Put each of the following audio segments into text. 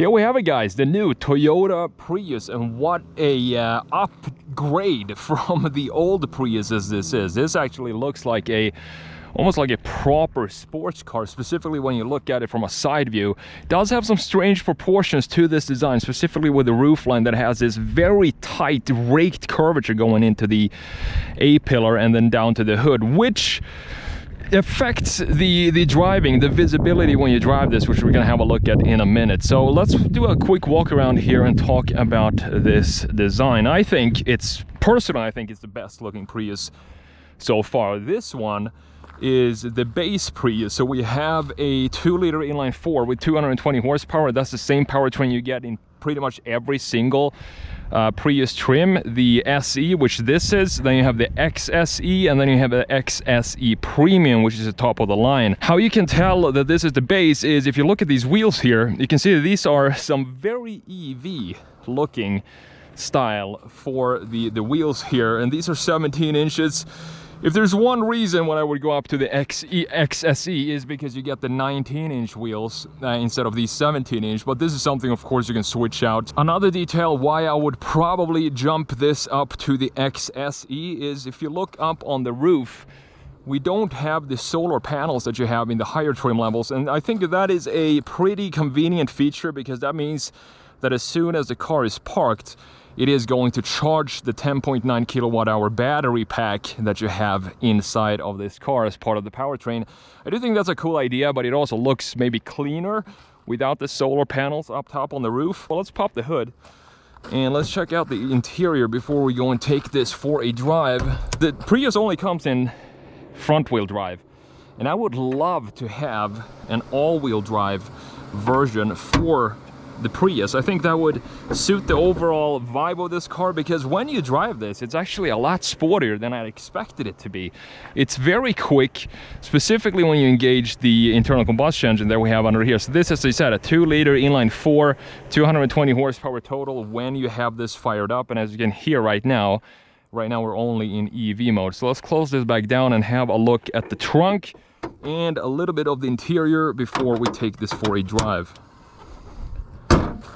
Here we have it, guys, the new Toyota Prius, and what a upgrade from the old Priuses this is. This actually looks like almost like a proper sports car, specifically when you look at it from a side view. It does have some strange proportions to this design, specifically with the roofline that has this very tight raked curvature going into the A-pillar and then down to the hood, which affects the driving, the visibility when you drive this, which we're gonna have a look at in a minute. So let's do a quick walk around here and talk about this design. I think it's the best looking Prius so far. This one is the base Prius. So we have a 2-liter inline 4 with 220 horsepower. That's the same powertrain you get in pretty much every single Prius trim. The SE, which this is, then you have the XSE, and then you have the XSE Premium, which is the top of the line. How you can tell that this is the base is if you look at these wheels here, you can see that these are some very EV looking style for the wheels here, and these are 17 inches. If there's one reason why I would go up to the XSE is because you get the 19-inch wheels instead of these 17-inch, but this is something of course you can switch out. Another detail why I would probably jump this up to the XSE is if you look up on the roof, we don't have the solar panels that you have in the higher trim levels, and I think that is a pretty convenient feature because that means that as soon as the car is parked, it is going to charge the 10.9 kilowatt hour battery pack that you have inside of this car as part of the powertrain. I do think that's a cool idea, but it also looks maybe cleaner without the solar panels up top on the roof. Well, let's pop the hood and let's check out the interior before we go and take this for a drive. The Prius only comes in front-wheel drive, and I would love to have an all-wheel drive version for the Prius. I think that would suit the overall vibe of this car, because when you drive this, it's actually a lot sportier than I expected it to be. It's very quick, specifically when you engage the internal combustion engine that we have under here. So this, as I said, a 2-liter inline 4, 220 horsepower total when you have this fired up. And as you can hear right now we're only in EV mode. So let's close this back down and have a look at the trunk and a little bit of the interior before we take this for a drive.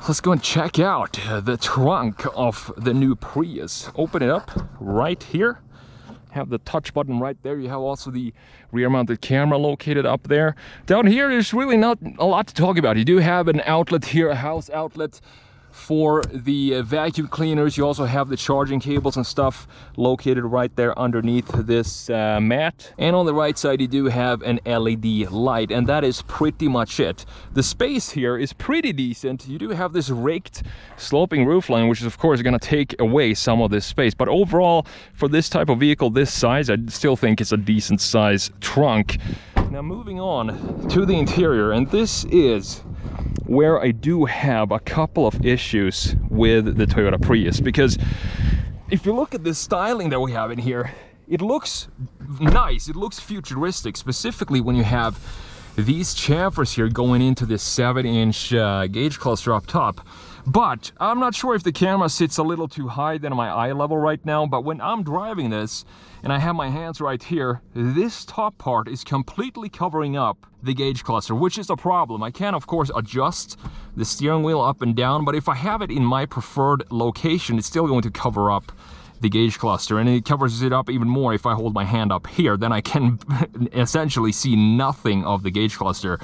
Let's go and check out the trunk of the new Prius. Open it up right here. Have the touch button right there. You have also the rear mounted camera located up there. Down here, there's really not a lot to talk about. You do have an outlet here, a house outlet for the vacuum cleaners. You also have the charging cables and stuff located right there underneath this mat. And on the right side you do have an LED light, and that is pretty much it. The space here is pretty decent. You do have this raked sloping roofline, which is of course going to take away some of this space, but overall for this type of vehicle this size, I still think it's a decent size trunk. Now moving on to the interior, and this is where I do have a couple of issues with the Toyota Prius, because if you look at the styling that we have in here, it looks nice, it looks futuristic, specifically when you have these chamfers here going into this 7-inch gauge cluster up top. But I'm not sure if the camera sits a little too high than my eye level right now, but when I'm driving this and I have my hands right here, this top part is completely covering up the gauge cluster, which is a problem. I can of course adjust the steering wheel up and down, but if I have it in my preferred location, it's still going to cover up the gauge cluster, and it covers it up even more if I hold my hand up here. Then I can essentially see nothing of the gauge cluster.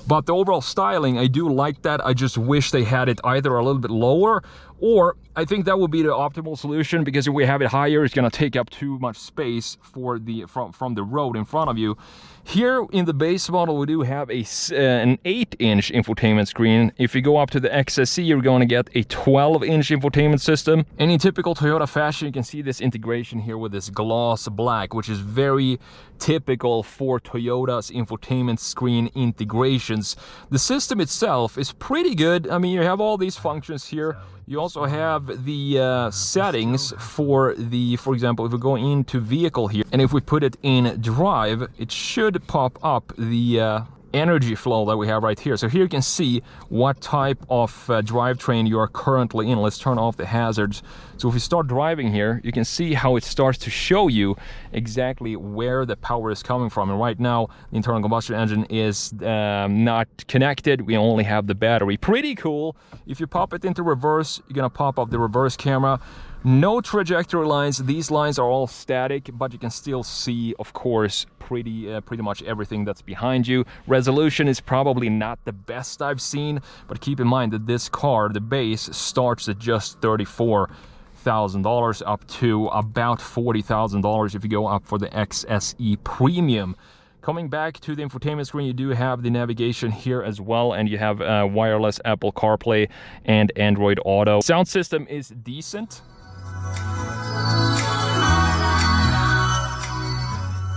But the overall styling, I do like that. I just wish they had it either a little bit lower, or I think that would be the optimal solution, because if we have it higher, it's going to take up too much space for the from the road in front of you. Here in the base model, we do have an 8-inch infotainment screen. If you go up to the XSE, you're going to get a 12-inch infotainment system. And in typical Toyota fashion, you can see this integration here with this gloss black, which is very typical for Toyota's infotainment screen integrations. The system itself is pretty good. I mean, you have all these functions here. You also have the settings for example, if we go into vehicle here, and if we put it in drive, it should pop up the energy flow that we have right here. So here you can see what type of drivetrain you are currently in. Let's turn off the hazards. So if we start driving here, you can see how it starts to show you exactly where the power is coming from. And right now, the internal combustion engine is not connected. We only have the battery. Pretty cool. If you pop it into reverse, you're gonna pop up the reverse camera. No trajectory lines. These lines are all static, but you can still see, of course, pretty much everything that's behind you. Resolution is probably not the best I've seen, but keep in mind that this car, the base, starts at just $34,000 up to about $40,000 if you go up for the XSE Premium. Coming back to the infotainment screen, you do have the navigation here as well, and you have wireless Apple CarPlay and Android Auto. Sound system is decent.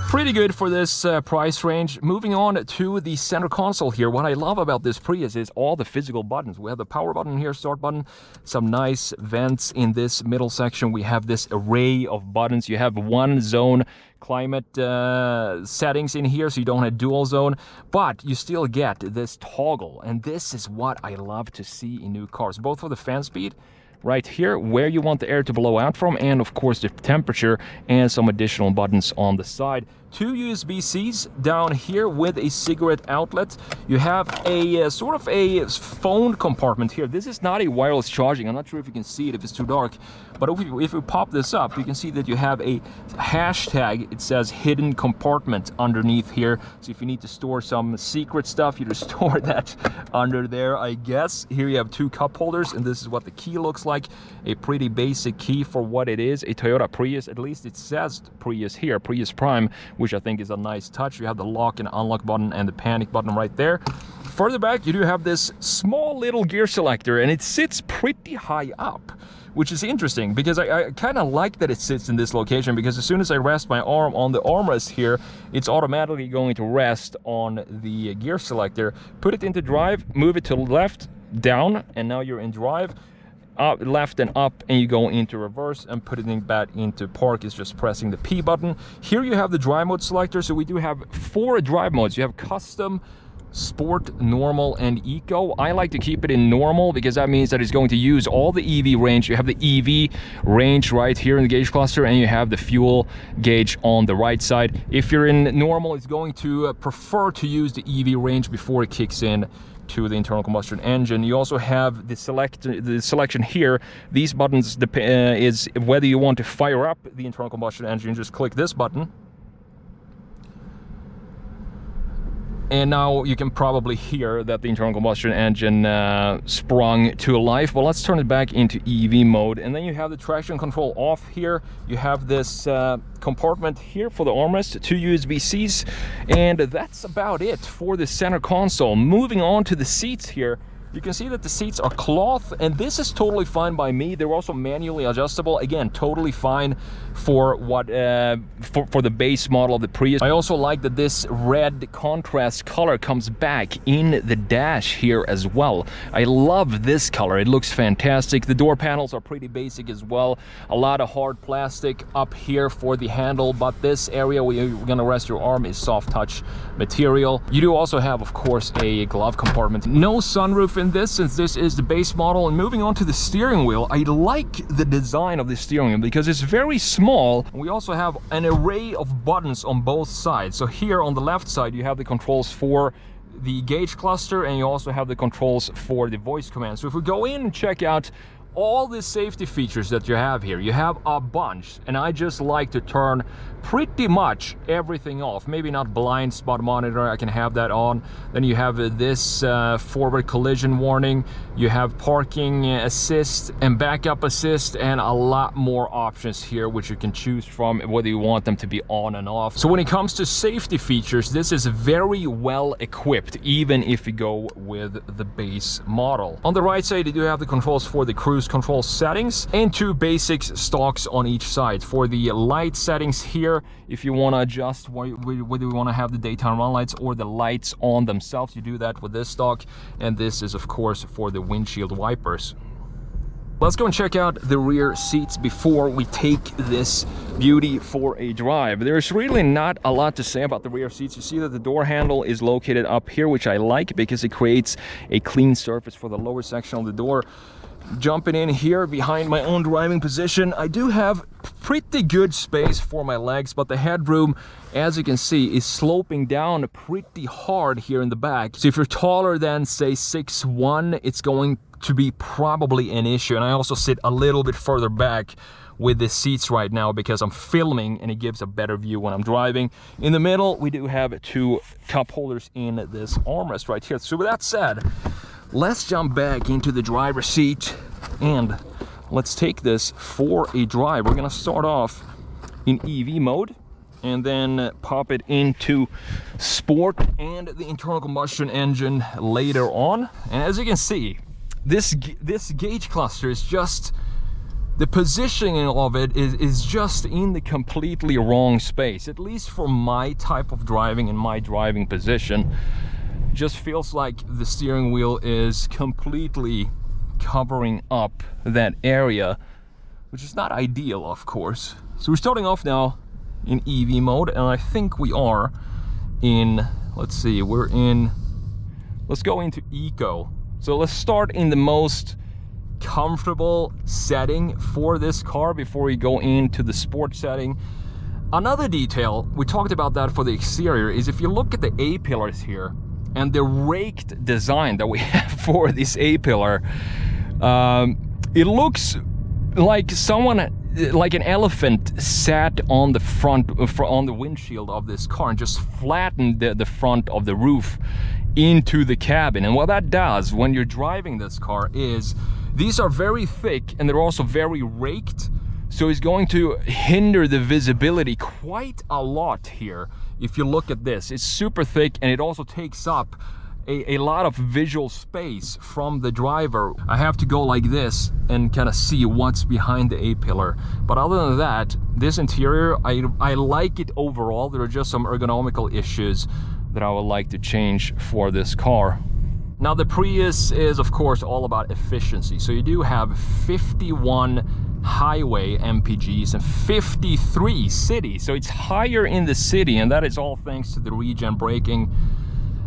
Pretty good for this price range. Moving on to the center console here. What I love about this Prius is all the physical buttons. We have the power button here, start button, some nice vents in this middle section. We have this array of buttons. You have one zone climate settings in here, so you don't have dual zone, but you still get this toggle, and this is what I love to see in new cars, both for the fan speed right here, where you want the air to blow out from, and of course the temperature, and some additional buttons on the side. 2 USB-Cs down here with a cigarette outlet. You have a sort of a phone compartment here. This is not a wireless charging. I'm not sure if you can see it if it's too dark, but if we pop this up, you can see that you have a hashtag. It says hidden compartment underneath here. So if you need to store some secret stuff, you just store that under there, I guess. Here you have 2 cup holders, and this is what the key looks like. A pretty basic key for what it is. A Toyota Prius, at least it says Prius here, Prius Prime, which I think is a nice touch. You have the lock and unlock button and the panic button right there. Further back, you do have this small little gear selector, and it sits pretty high up, which is interesting because I kind of like that it sits in this location, because as soon as I rest my arm on the armrest here, it's automatically going to rest on the gear selector. Put it into drive, move it to the left, down, and now you're in drive. Up, left and up, and you go into reverse, and putting it back into park is just pressing the P button. Here you have the drive mode selector, so we do have 4 drive modes. You have custom, sport, normal, and eco. I like to keep it in normal because that means that it's going to use all the EV range. You have the EV range right here in the gauge cluster, and you have the fuel gauge on the right side. If you're in normal, it's going to prefer to use the EV range before it kicks in to the internal combustion engine. You also have the selection here. These buttons is whether you want to fire up the internal combustion engine. Just click this button, and now you can probably hear that the internal combustion engine sprung to life. But let's turn it back into EV mode. And then you have the traction control off here. You have this compartment here for the armrest, 2 USB-Cs, and that's about it for the center console. Moving on to the seats here. You can see that the seats are cloth, and this is totally fine by me. They're also manually adjustable. Again, totally fine for what for the base model of the Prius. I also like that this red contrast color comes back in the dash here as well. I love this color. It looks fantastic. The door panels are pretty basic as well. A lot of hard plastic up here for the handle, but this area where you're gonna rest your arm is soft touch material. You do also have, of course, a glove compartment. No sunroof in this, since this is the base model. And moving on to the steering wheel, I like the design of the steering wheel because it's very small. We also have an array of buttons on both sides. So here on the left side, you have the controls for the gauge cluster, and you also have the controls for the voice command. So if we go in and check out all the safety features that you have here, you have a bunch, and I just like to turn pretty much everything off. Maybe not blind spot monitor, I can have that on. Then you have this forward collision warning, you have parking assist and backup assist, and a lot more options here which you can choose from whether you want them to be on and off. So when it comes to safety features, this is very well equipped, even if you go with the base model. On the right side, you do have the controls for the cruise control settings, and 2 basic stocks on each side. For the light settings here, if you want to adjust whether you want to have the daytime run lights or the lights on themselves, you do that with this stock, and this is of course for the windshield wipers. Let's go and check out the rear seats before we take this beauty for a drive. There's really not a lot to say about the rear seats. You see that the door handle is located up here, which I like because it creates a clean surface for the lower section of the door. Jumping in here behind my own driving position, I do have pretty good space for my legs, but the headroom, as you can see, is sloping down pretty hard here in the back. So if you're taller than, say, 6'1", it's going to be probably an issue. And I also sit a little bit further back with the seats right now because I'm filming and it gives a better view when I'm driving. In the middle, we do have 2 cup holders in this armrest right here. So with that said, let's jump back into the driver's seat and let's take this for a drive. We're gonna start off in EV mode and then pop it into sport and the internal combustion engine later on. And as you can see, this gauge cluster is just, the positioning of it is just in the completely wrong space, at least for my type of driving and my driving position. Just feels like the steering wheel is completely covering up that area, which is not ideal, of course. So we're starting off now in EV mode, and I think we are in, let's see, let's go into Eco. So let's start in the most comfortable setting for this car before we go into the sport setting. Another detail, we talked about that for the exterior, is if you look at the A-pillars here and the raked design that we have for this A-pillar, it looks like like an elephant sat on the front, on the windshield of this car and just flattened the front of the roof into the cabin. And what that does when you're driving this car is these are very thick and they're also very raked, so it's going to hinder the visibility quite a lot here. If you look at this, it's super thick and it also takes up a lot of visual space from the driver. I have to go like this and kind of see what's behind the A-pillar. But other than that, this interior, I like it overall. There are just some ergonomical issues that I would like to change for this car. Now the Prius is of course all about efficiency. So you do have 51 highway MPGs and 53 city. So it's higher in the city, and that is all thanks to the regen braking,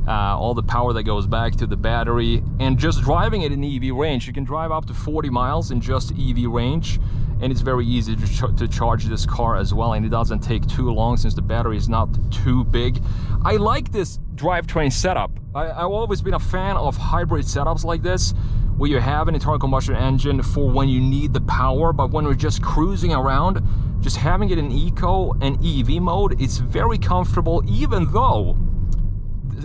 all the power that goes back to the battery. And just driving it in EV range, you can drive up to 40 miles in just EV range, and it's very easy to charge this car as well, and it doesn't take too long since the battery is not too big. I like this drivetrain setup. I've always been a fan of hybrid setups like this, where you have an internal combustion engine for when you need the power, but when we're just cruising around, just having it in Eco and EV mode, it's very comfortable, even though,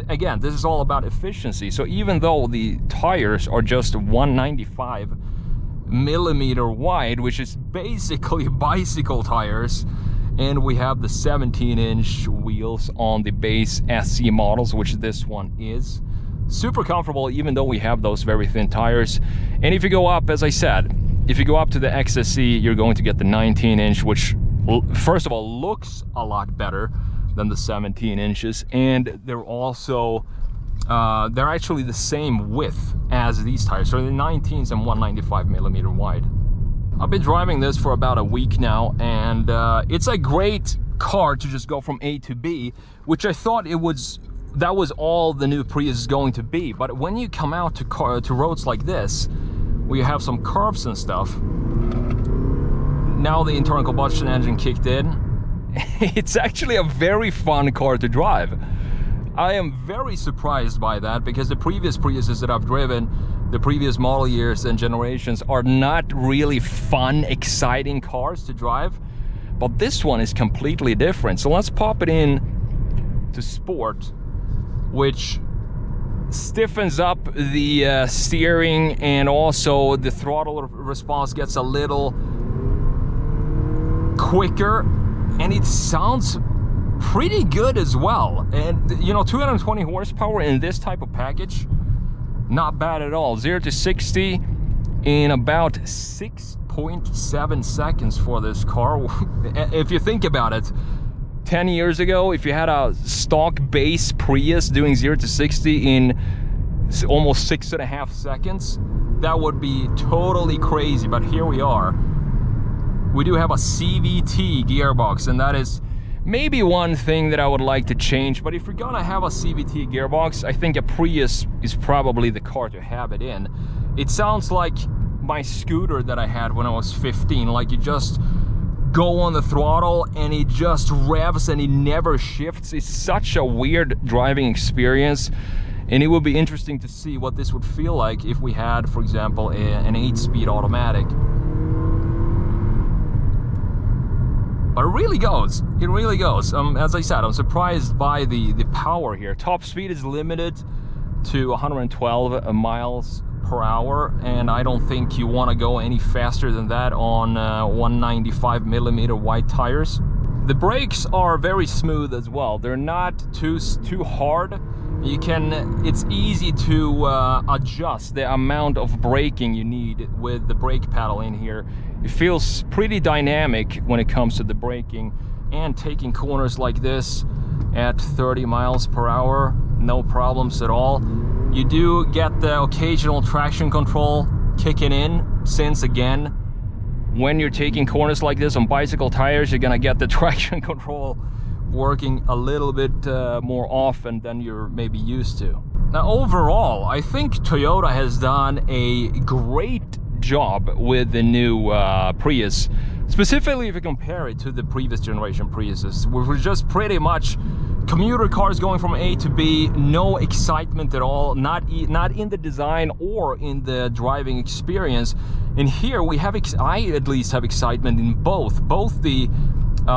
again, this is all about efficiency. So even though the tires are just 195 millimeter wide, which is basically bicycle tires, and we have the 17-inch wheels on the base SC models, which this one is, super comfortable even though we have those very thin tires. And if you go up, as I said, if you go up to the XSE, you're going to get the 19-inch, which first of all looks a lot better than the 17 inches, and they're also they're actually the same width as these tires, so the 19s and 195 millimeter wide. I've been driving this for about a week now, and it's a great car to just go from A to B, which I thought that was all the new Prius is going to be. But when you come out to roads like this, where you have some curves and stuff, now the internal combustion engine kicked in, it's actually a very fun car to drive. I am very surprised by that, because the previous Priuses that I've driven, the previous model years and generations, are not really fun, exciting cars to drive. But this one is completely different. So let's pop it in to sport, which stiffens up the steering, and also the throttle response gets a little quicker, and it sounds pretty good as well. And you know, 220 horsepower in this type of package, not bad at all. 0 to 60 in about 6.7 seconds for this car. If you think about it, 10 years ago, if you had a stock base Prius doing 0 to 60 in almost 6.5 seconds, that would be totally crazy, but here we are. We do have a CVT gearbox, and that is maybe one thing that I would like to change. But if you're gonna have a CVT gearbox, I think a Prius is probably the car to have it in. It sounds like my scooter that I had when I was 15, like you just go on the throttle and it just revs and it never shifts. It's such a weird driving experience, and it would be interesting to see what this would feel like if we had, for example, an 8-speed automatic. But it really goes. It really goes. As I said, I'm surprised by the power here. Top speed is limited to 112 miles per hour, and I don't think you want to go any faster than that on 195mm wide tires. The brakes are very smooth as well. They're not too hard. It's easy to adjust the amount of braking you need with the brake pedal in here. It feels pretty dynamic when it comes to the braking, and taking corners like this at 30 miles per hour, no problems at all. You do get the occasional traction control kicking in, since again, when you're taking corners like this on bicycle tires, you're gonna get the traction control working a little bit more often than you're maybe used to. Now overall, I think Toyota has done a great job with the new Prius, specifically if you compare it to the previous generation Priuses, which were just pretty much commuter cars going from A to B, no excitement at all, not in the design or in the driving experience. And here we have, I at least have excitement in both the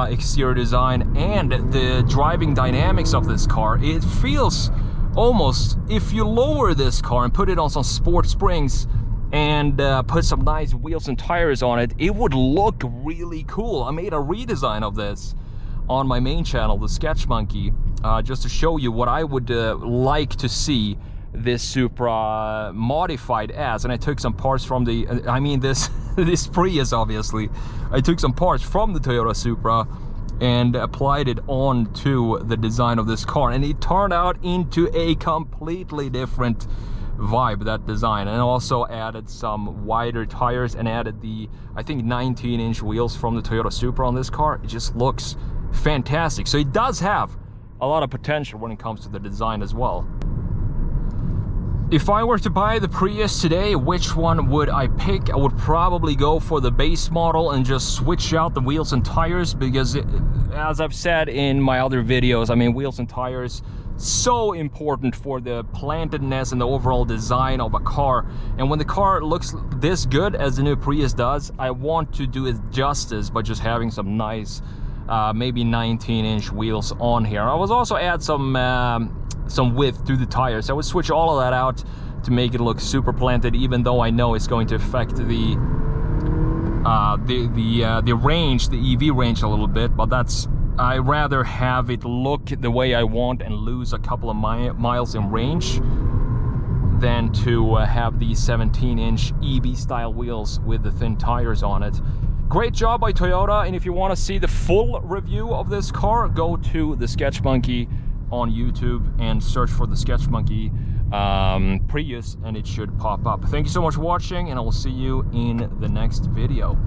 exterior design and the driving dynamics of this car. It feels almost, if you lower this car and put it on some sport springs and put some nice wheels and tires on it, it would look really cool. I made a redesign of this on my main channel, the Sketch Monkey, just to show you what I would like to see this Supra modified as. And I took some parts from the, this Prius, obviously. I took some parts from the Toyota Supra and applied it onto the design of this car, and it turned out into a completely different vibe, that design. And also added some wider tires and added the, I think, 19-inch wheels from the Toyota Supra on this car. It just looks fantastic. So it does have a lot of potential when it comes to the design as well. If I were to buy the Prius today, which one would I pick? I would probably go for the base model and just switch out the wheels and tires, because as I've said in my other videos, I mean, wheels and tires, so important for the plantedness and the overall design of a car. And when the car looks this good as the new Prius does, I want to do it justice by just having some nice maybe 19-inch wheels on here. I would also add some width to the tires. I would switch all of that out to make it look super planted, even though I know it's going to affect the range, the EV range a little bit. But that's, I rather have it look the way I want and lose a couple of miles in range than to have these 17-inch EV style wheels with the thin tires on it. Great job by Toyota, and if you want to see the full review of this car, go to the Sketch Monkey on YouTube and search for the Sketch Monkey Prius, and it should pop up. Thank you so much for watching, and I will see you in the next video.